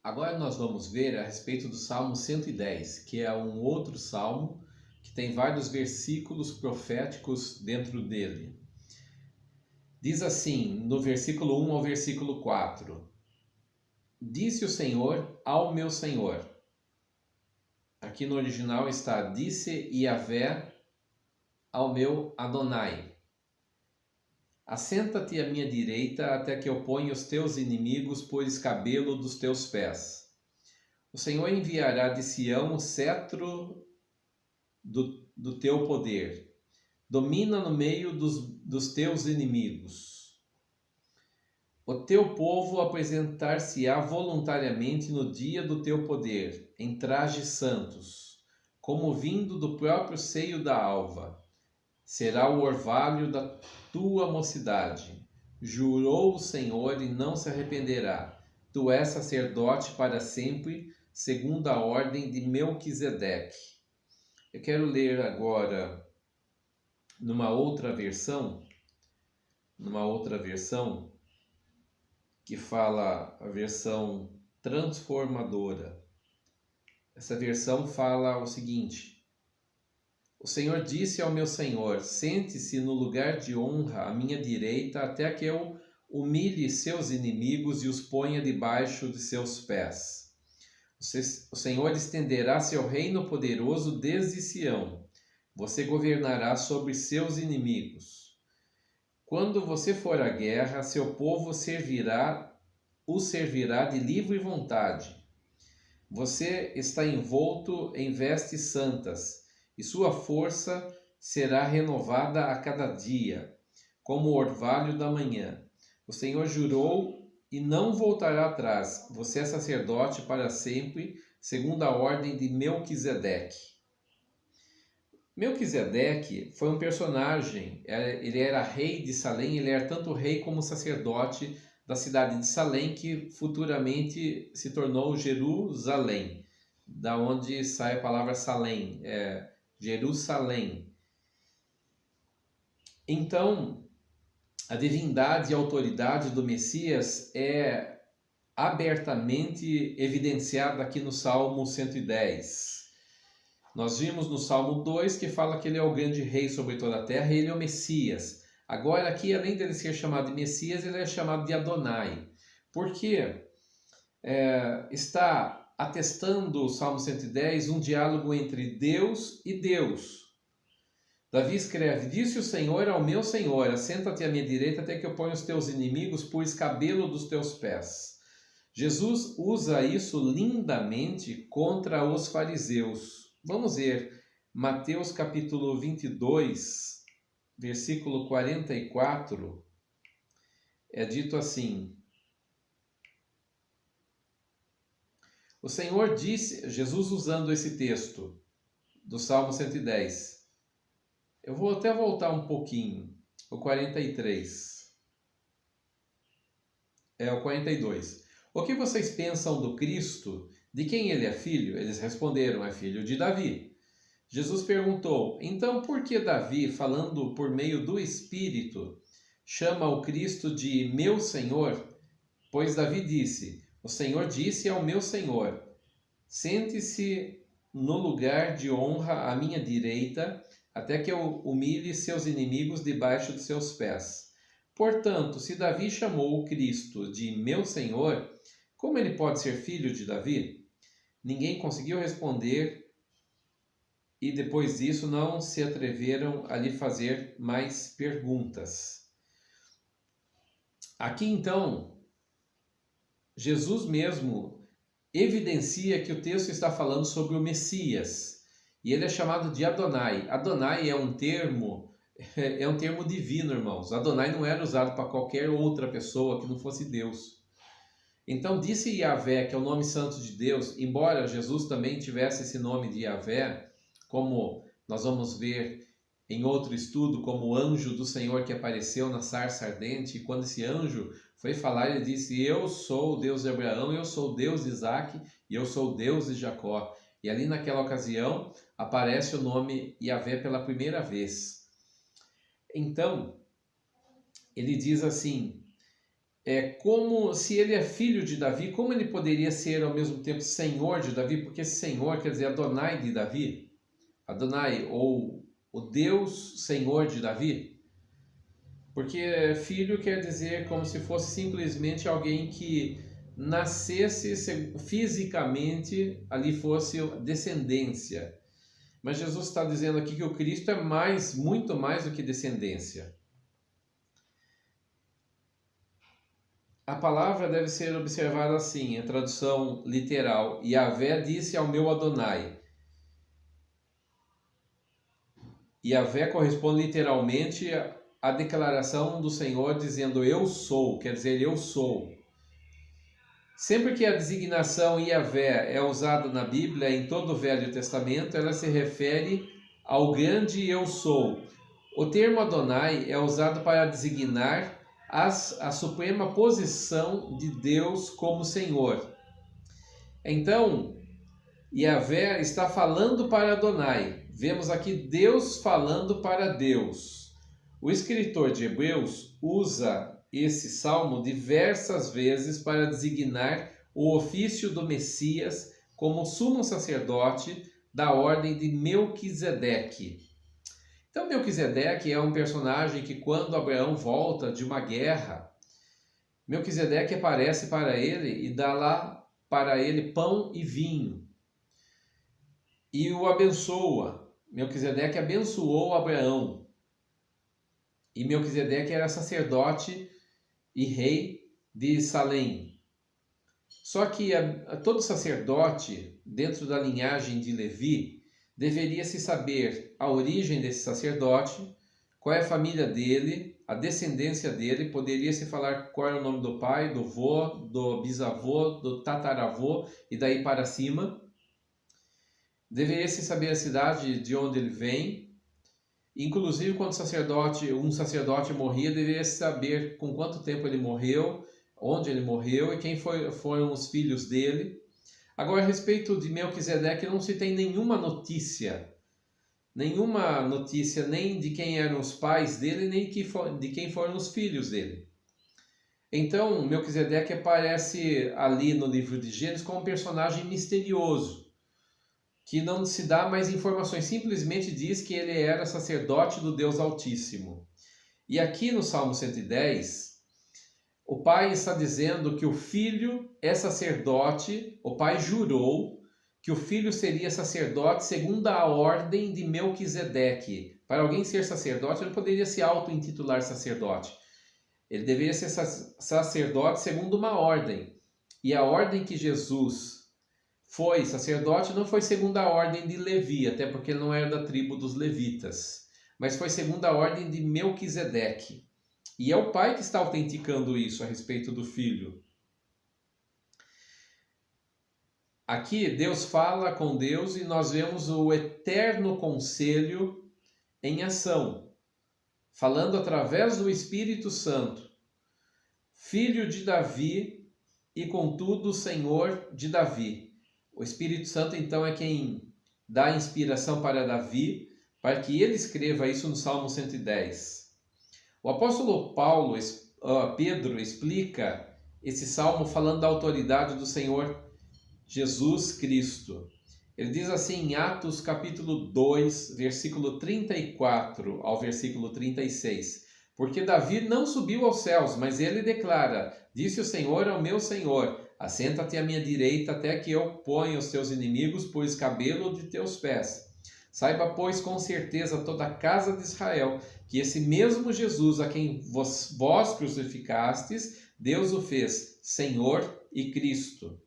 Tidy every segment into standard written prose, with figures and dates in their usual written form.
Agora nós vamos ver a respeito do Salmo 110, que é um outro salmo que tem vários versículos proféticos dentro dele. Diz assim, no versículo 1 ao versículo 4: Disse o Senhor ao meu Senhor. Aqui no original está: Disse Yahvé ao meu Adonai: Assenta-te à minha direita até que eu ponha os teus inimigos por escabelo dos teus pés. O Senhor enviará de Sião o cetro do teu poder. Domina no meio dos teus inimigos. O teu povo apresentar-se-á voluntariamente no dia do teu poder, em trajes santos, como vindo do próprio seio da alva. Será o orvalho da tua mocidade. Jurou o Senhor e não se arrependerá. Tu és sacerdote para sempre, segundo a ordem de Melquisedeque. Eu quero ler agora numa outra versão que fala a versão transformadora. Essa versão fala o seguinte: O Senhor disse ao meu Senhor: Sente-se no lugar de honra à minha direita, até que eu humilhe seus inimigos e os ponha debaixo de seus pés. O Senhor estenderá seu reino poderoso desde Sião. Você governará sobre seus inimigos. Quando você for à guerra, seu povo o servirá de livre vontade. Você está envolto em vestes santas, e sua força será renovada a cada dia, como o orvalho da manhã. O Senhor jurou e não voltará atrás. Você é sacerdote para sempre, segundo a ordem de Melquisedeque. Melquisedeque foi um personagem, ele era rei de Salém, ele era tanto rei como sacerdote da cidade de Salém, que futuramente se tornou Jerusalém, da onde sai a palavra Salém, Jerusalém. Então, a divindade e a autoridade do Messias é abertamente evidenciada aqui no Salmo 110. Nós vimos no Salmo 2 que fala que ele é o grande rei sobre toda a terra e ele é o Messias. Agora aqui, além dele ser chamado de Messias, ele é chamado de Adonai. Porque está atestando o Salmo 110 um diálogo entre Deus e Deus. Davi escreve: Disse o Senhor ao meu Senhor: Assenta-te à minha direita até que eu ponha os teus inimigos por escabelo dos teus pés. Jesus usa isso lindamente contra os fariseus. Vamos ver Mateus capítulo 22, versículo 44. É dito assim: O Senhor disse, Jesus usando esse texto do Salmo 110. Eu vou até voltar um pouquinho, o 43. O 42. O que vocês pensam do Cristo? De quem ele é filho? Eles responderam: é filho de Davi. Jesus perguntou: então por que Davi, falando por meio do Espírito, chama o Cristo de meu Senhor? Pois Davi disse: o Senhor disse ao meu Senhor: sente-se no lugar de honra à minha direita, até que eu humilhe seus inimigos debaixo de seus pés. Portanto, se Davi chamou o Cristo de meu Senhor, como ele pode ser filho de Davi? Ninguém conseguiu responder, e depois disso não se atreveram a lhe fazer mais perguntas. Aqui então, Jesus mesmo evidencia que o texto está falando sobre o Messias, e ele é chamado de Adonai. Adonai é um termo divino, irmãos. Adonai não era usado para qualquer outra pessoa que não fosse Deus. Então disse Yahvé, que é o nome santo de Deus, embora Jesus também tivesse esse nome de Yahvé, como nós vamos ver em outro estudo, como o anjo do Senhor que apareceu na sarça ardente, e quando esse anjo foi falar, ele disse: eu sou o Deus de Abraão, eu sou o Deus de Isaac e eu sou o Deus de Jacó. E ali naquela ocasião aparece o nome Yahvé pela primeira vez. Então, ele diz assim: é como se ele é filho de Davi, como ele poderia ser ao mesmo tempo Senhor de Davi, porque Senhor quer dizer Adonai de Davi, Adonai, ou o Deus Senhor de Davi, porque filho quer dizer como se fosse simplesmente alguém que nascesse fisicamente, ali fosse descendência. Mas Jesus está dizendo aqui que o Cristo é mais, muito mais do que descendência. A palavra deve ser observada assim, a tradução literal. Yahvé disse ao meu Adonai. Yahvé corresponde literalmente à declaração do Senhor dizendo eu sou, quer dizer eu sou. Sempre que a designação Yahvé é usada na Bíblia, em todo o Velho Testamento, ela se refere ao grande eu sou. O termo Adonai é usado para designar a suprema posição de Deus como Senhor. Então, Yahvé está falando para Adonai. Vemos aqui Deus falando para Deus. O escritor de Hebreus usa esse salmo diversas vezes para designar o ofício do Messias como sumo sacerdote da ordem de Melquisedeque. Então, Melquisedeque é um personagem que, quando Abraão volta de uma guerra, Melquisedeque aparece para ele e dá lá para ele pão e vinho. E o abençoa. Melquisedeque abençoou Abraão. E Melquisedeque era sacerdote e rei de Salém. Só que todo sacerdote, dentro da linhagem de Levi, deveria se saber a origem desse sacerdote, qual é a família dele, a descendência dele, poderia se falar qual é o nome do pai, do vô, do bisavô, do tataravô e daí para cima. Deveria se saber a cidade de onde ele vem. Inclusive, quando um sacerdote morria, deveria saber com quanto tempo ele morreu, onde ele morreu e quem foram os filhos dele. Agora, a respeito de Melquisedeque, não se tem nenhuma notícia nem de quem eram os pais dele, nem de quem foram os filhos dele. Então, Melquisedeque aparece ali no livro de Gênesis como um personagem misterioso, que não se dá mais informações, simplesmente diz que ele era sacerdote do Deus Altíssimo. E aqui no Salmo 110, o pai está dizendo que o filho é sacerdote, o pai jurou que o filho seria sacerdote segundo a ordem de Melquisedeque. Para alguém ser sacerdote, ele poderia se auto-intitular sacerdote. Ele deveria ser sacerdote segundo uma ordem. E a ordem que Jesus foi sacerdote não foi segundo a ordem de Levi, até porque ele não era da tribo dos levitas, mas foi segundo a ordem de Melquisedeque. E é o pai que está autenticando isso a respeito do filho. Aqui Deus fala com Deus e nós vemos o eterno conselho em ação, falando através do Espírito Santo, filho de Davi e contudo Senhor de Davi. O Espírito Santo então é quem dá inspiração para Davi, para que ele escreva isso no Salmo 110. O apóstolo Pedro explica esse salmo falando da autoridade do Senhor Jesus Cristo. Ele diz assim em Atos capítulo 2, versículo 34 ao versículo 36. Porque Davi não subiu aos céus, mas ele declara, disse o Senhor ao meu Senhor, assenta-te à minha direita até que eu ponha os teus inimigos por escabelo de teus pés. Saiba, pois, com certeza toda a casa de Israel, que esse mesmo Jesus a quem vós crucificastes, Deus o fez Senhor e Cristo.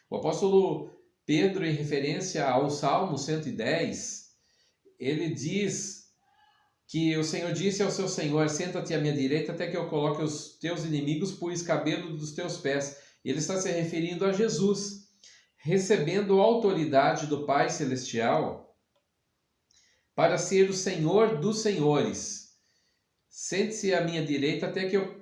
O apóstolo Pedro, em referência ao Salmo 110, ele diz que o Senhor disse ao seu Senhor, senta-te à minha direita até que eu coloque os teus inimigos por escabelo dos teus pés. Ele está se referindo a Jesus, recebendo a autoridade do Pai Celestial para ser o Senhor dos senhores. Sente-se à minha direita até que eu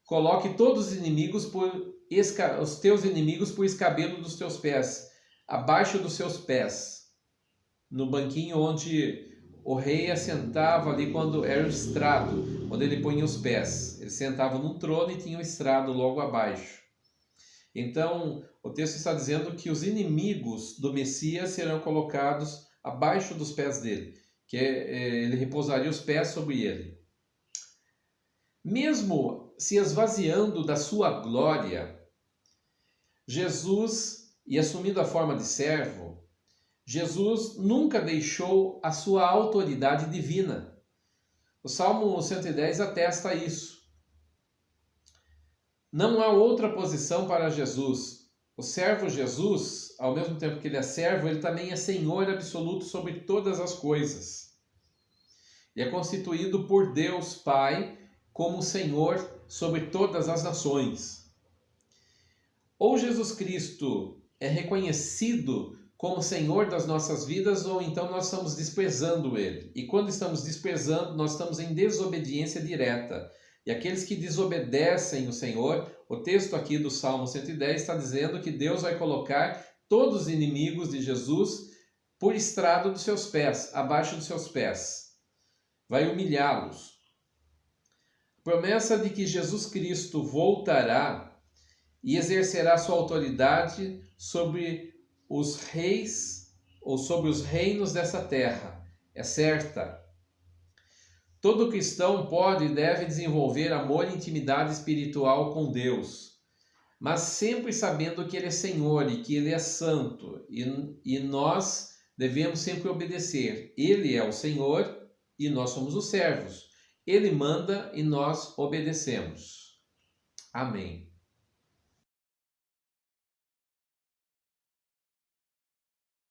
coloque todos os teus inimigos por escabelo dos teus pés, abaixo dos seus pés, no banquinho onde o rei assentava ali quando era o estrado, onde ele punha os pés. Ele sentava num trono e tinha o estrado logo abaixo. Então, o texto está dizendo que os inimigos do Messias serão colocados abaixo dos pés dele, que ele repousaria os pés sobre ele. Mesmo se esvaziando da sua glória, Jesus, e assumindo a forma de servo, Jesus nunca deixou a sua autoridade divina. O Salmo 110 atesta isso. Não há outra posição para Jesus. O servo Jesus, ao mesmo tempo que ele é servo, ele também é Senhor absoluto sobre todas as coisas. E é constituído por Deus Pai como Senhor sobre todas as nações. Ou Jesus Cristo é reconhecido como Senhor das nossas vidas, ou então nós estamos desprezando Ele. E quando estamos desprezando, nós estamos em desobediência direta. E aqueles que desobedecem o Senhor, o texto aqui do Salmo 110 está dizendo que Deus vai colocar todos os inimigos de Jesus por estrado dos seus pés, abaixo dos seus pés. Vai humilhá-los. Promessa de que Jesus Cristo voltará e exercerá sua autoridade sobre os reis ou sobre os reinos dessa terra. É certa. Todo cristão pode e deve desenvolver amor e intimidade espiritual com Deus, mas sempre sabendo que Ele é Senhor e que Ele é santo, e nós devemos sempre obedecer. Ele é o Senhor e nós somos os servos. Ele manda e nós obedecemos. Amém.